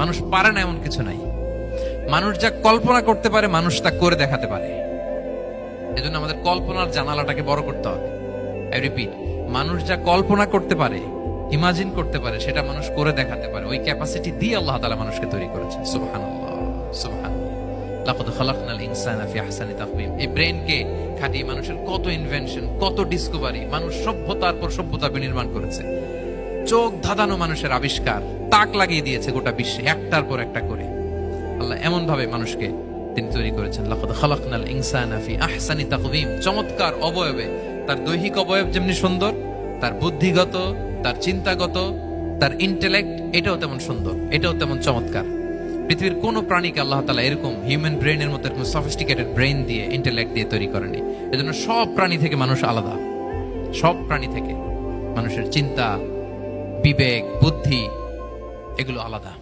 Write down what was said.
মানুষ পারে না এমন কিছু নাই। মানুষ যা কল্পনা করতে পারে মানুষ তা করে দেখাতে পারে। এজন্য আমাদের কল্পনার জানালাটাকে বড় করতে হবে। আই রিপিট, মানুষ যা কল্পনা করতে পারে, ইমাজিন করতে পারে, সেটা মানুষ করে দেখাতে পারে। ওই ক্যাপাসিটি দিয়ে আল্লাহ তাআলা মানুষকে তৈরি করেছেন। সুবহানাল্লাহ, সুবহানাল্লাহ। লাকাদ খালাকনাল ইনসানা ফি আহসানি তাকওয়িম। এই ব্রেনকে খাটিয়ে মানুষের কত ইনভেনশন, কত ডিসকভারি, মানুষ সভ্যতার পর সভ্যতা বিনির্মাণ করেছে। চোখ ধাঁধানো মানুষের আবিষ্কার তাক লাগিয়ে দিয়েছে গোটা বিশ্বে, একটার পর একটা করে। আল্লাহ এমন ভাবে মানুষকে তিনি তৈরি করেছেন। লাকাদ খালাকনাল ইনসানা ফি আহসানি তাকওয়িম। চমৎকার অবয়বে, তার দৈহিক অবয়ব যেমনি সুন্দর, তার বুদ্ধিগত, তার চিন্তাগত, তার ইন্টেলেক্ট, এটাও তেমন সুন্দর, এটাও তেমন চমৎকার। পৃথিবীর কোন প্রাণীকে আল্লাহ তাআলা এরকম হিউম্যান ব্রেনের মতো এরকম সফিস্টিকেটেড ব্রেন দিয়ে, ইন্টেলেক্ট দিয়ে তৈরি করেনি। এজন্য সব প্রাণী থেকে মানুষ আলাদা। সব প্রাণী থেকে মানুষের চিন্তা, বিবেক, বুদ্ধি এগুলো আলাদা।